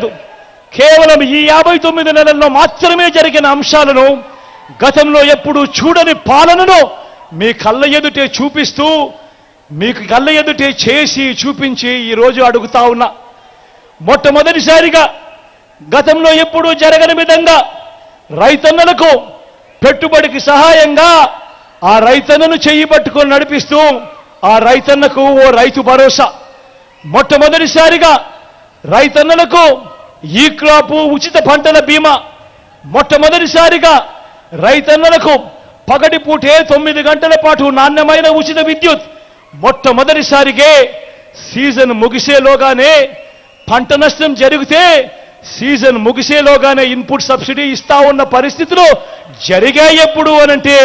జరగలేదు. కేవలం ఈ 59 నెలల్లో మాత్రమే జరిగిన అంశాలను, గతంలో ఎప్పుడూ చూడని పాలనను మీ కళ్ళ ఎదుటే చూపిస్తూ, మీకు కళ్ళ ఎదుటే చేసి చూపించి ఈరోజు అడుగుతా ఉన్నా. మొట్టమొదటిసారిగా గతంలో ఎప్పుడూ జరగని విధంగా రైతన్నలకు పెట్టుబడికి సహాయంగా ఆ రైతన్నను చెయ్యి పట్టుకొని నడిపిస్తూ ఆ రైతన్నకు ఓ రైతు భరోసా. మొట్టమొదటిసారిగా రైతన్నలకు ఈ క్రాపు ఉచిత పంటల బీమా. మొట్టమొదటిసారిగా రైతన్నలకు పగటిపూటే 9 గంటల పాటు నాణ్యమైన ఉచిత విద్యుత్. మొట్టమొదటిసారిగే సీజన్ ముగిసేలోగానే, పంట నష్టం జరిగితే సీజన్ ముగిసేలోగానే ఇన్పుట్ సబ్సిడీ ఇస్తా ఉన్న పరిస్థితులు జరిగాయి. ఎప్పుడు అనంటే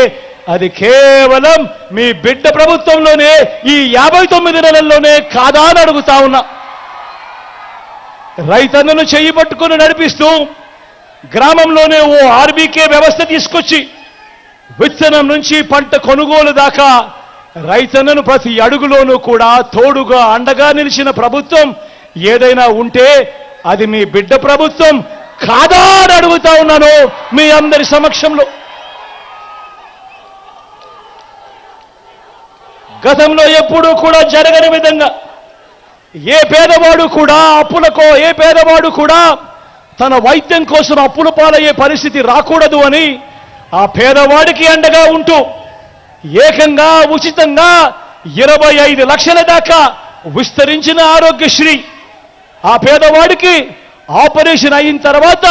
అది కేవలం మీ బిడ్డ ప్రభుత్వంలోనే, ఈ 59 నెలల్లోనే కాదా అని అడుగుతా ఉన్నా. రైతన్నను చెయ్యి పట్టుకుని నడిపిస్తూ గ్రామంలోనే ఓ ఆర్బీకే వ్యవస్థ తీసుకొచ్చి విత్తనం నుంచి పంట కొనుగోలు దాకా రైతన్నను ప్రతి అడుగులోనూ కూడా తోడుగా అండగా నిలిచిన ప్రభుత్వం ఏదైనా ఉంటే అది మీ బిడ్డ ప్రభుత్వం కాదా అని అడుగుతా ఉన్నాను మీ అందరి సమక్షంలో. గతంలో ఎప్పుడూ కూడా జరగని విధంగా ఏ పేదవాడు కూడా తన వైద్యం కోసం అప్పుల పాలయ్యే పరిస్థితి రాకూడదు అని ఆ పేదవాడికి అండగా ఉంటూ ఏకంగా ఉచితంగా 25 లక్షల దాకా విస్తరించిన ఆరోగ్యశ్రీ. ఆ పేదవాడికి ఆపరేషన్ అయిన తర్వాత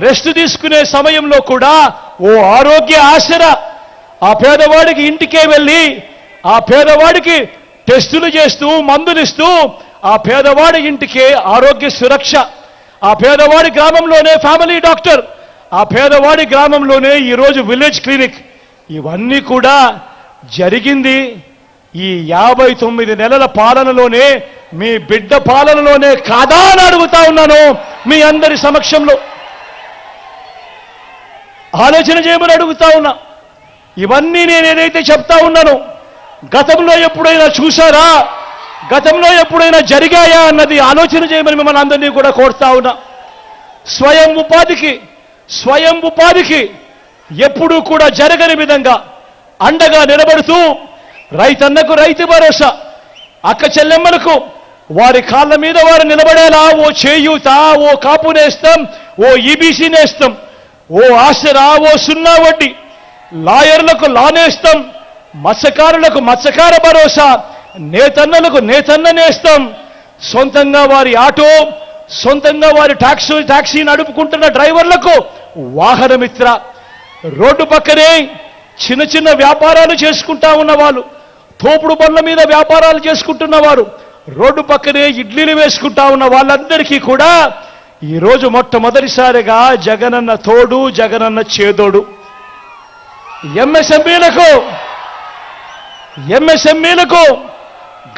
రెస్ట్ తీసుకునే సమయంలో కూడా ఓ ఆరోగ్య ఆసరా. ఆ పేదవాడికి ఇంటికే వెళ్ళి ఆ పేదవాడికి టెస్టులు చేస్తూ మందులిస్తూ ఆ పేదవాడి ఇంటికే ఆరోగ్య సురక్ష. ఆ పేదవాడి గ్రామంలోనే ఫ్యామిలీ డాక్టర్. ఆ పేదవాడి గ్రామంలోనే ఈరోజు విలేజ్ క్లినిక్. ఇవన్నీ కూడా జరిగింది ఈ 59 నెలల పాలనలోనే, మీ బిడ్డ పాలనలోనే కాదా అని అడుగుతా ఉన్నాను మీ అందరి సమక్షంలో. ఆలోచన చేయమని అడుగుతా ఉన్నా. ఇవన్నీ నేను ఏదైతే చెప్తా ఉన్నానో గతంలో ఎప్పుడైనా చూశారా, గతంలో ఎప్పుడైనా జరిగాయా అన్నది ఆలోచన చేయమని మిమ్మల్ని అందరినీ కూడా కోరుతా ఉన్నా. స్వయం ఉపాధికి ఎప్పుడూ కూడా జరగని విధంగా అండగా నిలబడుతూ రైతన్నకు రైతు భరోసా, అక్క చెల్లెమ్మలకు వారి కాళ్ళ మీద వారు నిలబడేలా ఓ చేయూత, ఓ కాపు నేస్తం, ఓ ఈబీసీ నేస్తం, ఓ ఆసరా, ఓ సున్నా వడ్డీ, లాయర్లకు లా నేస్తం, మత్స్యకారులకు మత్స్యకార భరోసా, నేతన్నలకు నేతన్న నేస్తం, సొంతంగా వారి ఆటో, సొంతంగా వారి టాక్సీ నడుపుకుంటున్న డ్రైవర్లకు వాహనమిత్ర, రోడ్డు పక్కనే చిన్న చిన్న వ్యాపారాలు చేసుకుంటా ఉన్నవాళ్ళు, తోపుడు బండ్ల మీద వ్యాపారాలు చేసుకుంటున్నవారు, రోడ్డు పక్కనే ఇడ్లీలు వేసుకుంటా ఉన్న వాళ్ళందరికీ కూడా ఈరోజు మొట్టమొదటిసారిగా జగనన్న తోడు, జగనన్న చేదోడు. ఎంఎస్ఎంఈలకు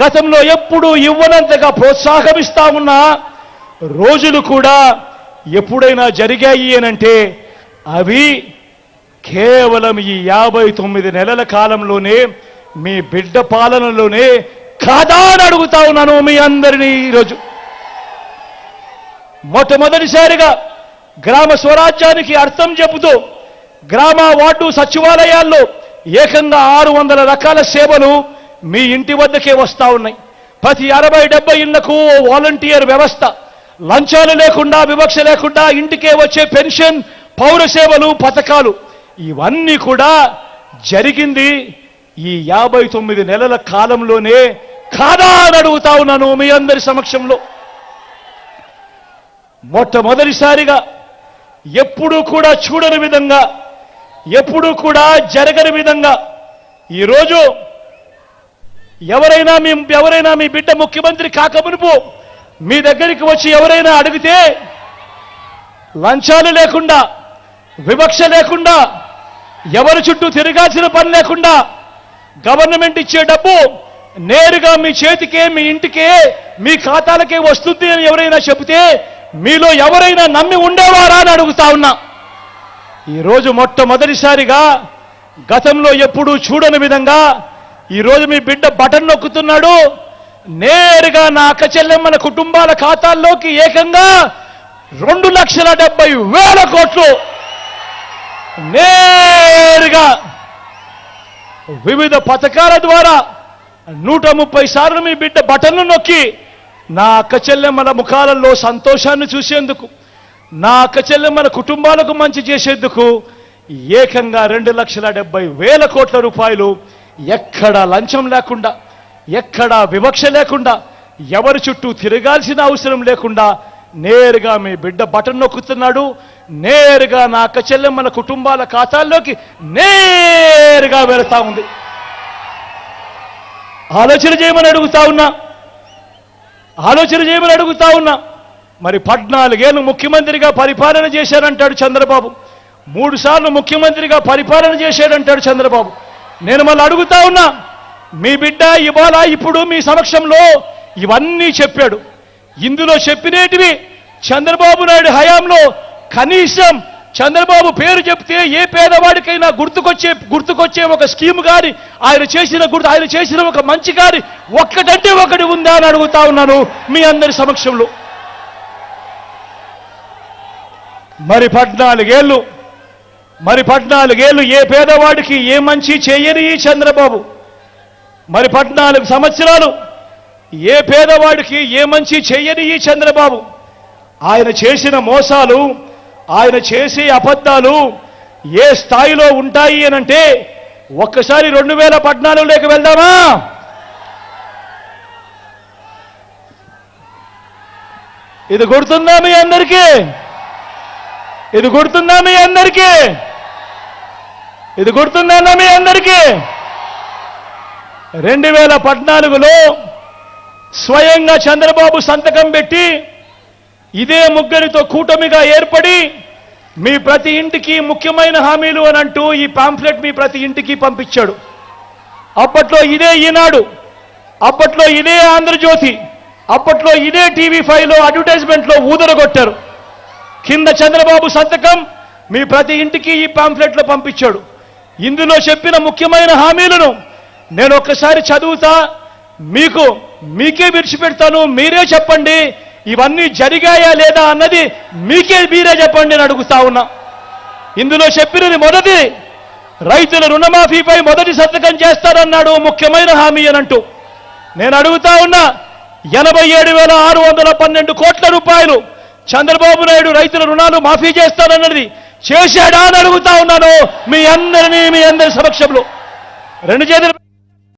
గతంలో ఎప్పుడూ ఇవ్వనంతగా ప్రోత్సాహమిస్తా ఉన్న రోజులు కూడా ఎప్పుడైనా జరిగాయి అనంటే అవి కేవలం ఈ 59 నెలల కాలంలోనే, మీ బిడ్డ పాలనలోనే కాదా అని అడుగుతా ఉన్నాను మీ అందరినీ. ఈరోజు మొట్టమొదటిసారిగా గ్రామ స్వరాజ్యానికి అర్థం చెబుతూ గ్రామ వార్డు సచివాలయాల్లో ఏకంగా 600 రకాల సేవలు మీ ఇంటి వద్దకే వస్తా ఉన్నాయి. ప్రతి 60-70 ఇళ్లకు వాలంటీర్ వ్యవస్థ, లంచాలు లేకుండా, వివక్ష లేకుండా ఇంటికే వచ్చే పెన్షన్, పౌర సేవలు, పథకాలు, ఇవన్నీ కూడా జరిగింది ఈ 59 నెలల కాలంలోనే కాదా అని అడుగుతా ఉన్నాను మీ అందరి సమక్షంలో. మొట్టమొదటిసారిగా ఎప్పుడూ కూడా చూడని విధంగా, ఎప్పుడూ కూడా జరగని విధంగా ఈరోజు ఎవరైనా మీ బిడ్డ ముఖ్యమంత్రి కాకమునుపు మీ దగ్గరికి వచ్చి ఎవరైనా అడిగితే లంచాలు లేకుండా, వివక్ష లేకుండా, ఎవరి చుట్టూ తిరగాల్సిన పని లేకుండా గవర్నమెంట్ ఇచ్చే డబ్బు నేరుగా మీ చేతికే, మీ ఇంటికే, మీ ఖాతాలకే వస్తుంది అని ఎవరైనా చెబితే మీలో ఎవరైనా నమ్మి ఉండేవారా అని అడుగుతా ఉన్నా. ఈరోజు మొట్టమొదటిసారిగా గతంలో ఎప్పుడూ చూడని విధంగా ఈరోజు మీ బిడ్డ బటన్ నొక్కుతున్నాడు. నేరుగా నా అక్క చెల్లెమ్మల కుటుంబాల ఖాతాల్లోకి ఏకంగా 2,70,000 కోట్లు నేరుగా వివిధ పథకాల ద్వారా 130 సార్లు మీ బిడ్డ బటన్లు నొక్కి నా అక్క చెల్లెమ్మల ముఖాలలో సంతోషాన్ని చూసేందుకు, నా అక్క చెల్లెమ్మల కుటుంబాలకు మంచి చేసేందుకు ఏకంగా 2,70,000 కోట్ల రూపాయలు ఎక్కడా లంచం లేకుండా, ఎక్కడా వివక్ష లేకుండా, ఎవరి చుట్టూ తిరగాల్సిన అవసరం లేకుండా నేరుగా మీ బిడ్డ బటన్ నొక్కుతున్నాడు. నేరుగా నా అక్క చెల్లెమ్మల కుటుంబాల ఖాతాల్లోకి నేరుగా వెళతా ఉంది. ఆలోచన చేయమని అడుగుతా ఉన్నా. మరి 14 ఏళ్ళు ముఖ్యమంత్రిగా పరిపాలన చేశారంటాడు చంద్రబాబు. 3 సార్లు ముఖ్యమంత్రిగా పరిపాలన చేశాడంటాడు చంద్రబాబు. నేను మళ్ళీ అడుగుతా ఉన్నా, మీ బిడ్డ ఇవాళ ఇప్పుడు మీ సమక్షంలో ఇవన్నీ చెప్పాడు. ఇందులో చెప్పినేటివి చంద్రబాబు నాయుడు హయాంలో కనీసం చంద్రబాబు పేరు చెప్తే ఏ పేదవాడికైనా గుర్తుకొచ్చే ఒక స్కీమ్ కానీ ఆయన చేసిన ఒక మంచి కానీ ఒక్కటంటే ఒకటి ఉందా అని అడుగుతా ఉన్నాను మీ అందరి సమక్షంలో. మరి 14 ఏళ్ళు ఏ పేదవాడికి ఏ మంచి చేయని ఈ చంద్రబాబు, మరి 14 సంవత్సరాలు ఏ పేదవాడికి ఏ మంచి చేయని ఈ చంద్రబాబు, ఆయన చేసిన మోసాలు, ఆయన చేసే అబద్ధాలు ఏ స్థాయిలో ఉంటాయి అనంటే ఒక్కసారి 2014లోకి వెళ్దామా? ఇది గుర్తుందా మీ అందరికీ? 2014లో స్వయంగా చంద్రబాబు సంతకం పెట్టి ఇదే ముగ్గురితో కూటమిగా ఏర్పడి మీ ప్రతి ఇంటికి ముఖ్యమైన హామీలు అని అంటూ ఈ పాంఫ్లెట్ మీ ప్రతి ఇంటికి పంపించాడు. అప్పట్లో ఇదే ఈనాడు, అప్పట్లో ఇదే ఆంధ్రజ్యోతి, అప్పట్లో ఇదే TV5లో అడ్వర్టైజ్మెంట్లో ఊదరగొట్టారు. కింద చంద్రబాబు సంతకం మీ ప్రతి ఇంటికి ఈ పాంఫ్లెట్లో పంపించాడు. ఇందులో చెప్పిన ముఖ్యమైన హామీలను నేను ఒక్కసారి చదువుతా, మీకే విడిచిపెడతాను. మీరే చెప్పండి ఇవన్నీ జరిగాయా లేదా అన్నది మీరే చెప్పండి అని అడుగుతా ఉన్నా. ఇందులో చెప్పినది మొదటి, రైతుల రుణమాఫీపై మొదటి సంతకం చేస్తారన్నాడు ముఖ్యమైన హామీ అనంటూ. నేను అడుగుతా ఉన్నా, 87,612 కోట్ల రూపాయలు చంద్రబాబు నాయుడు రైతుల రుణాలు మాఫీ చేస్తారన్నది చేశాడా అని అడుగుతా ఉన్నాను మీ అందరి సమక్షంలో. 2 చేతులు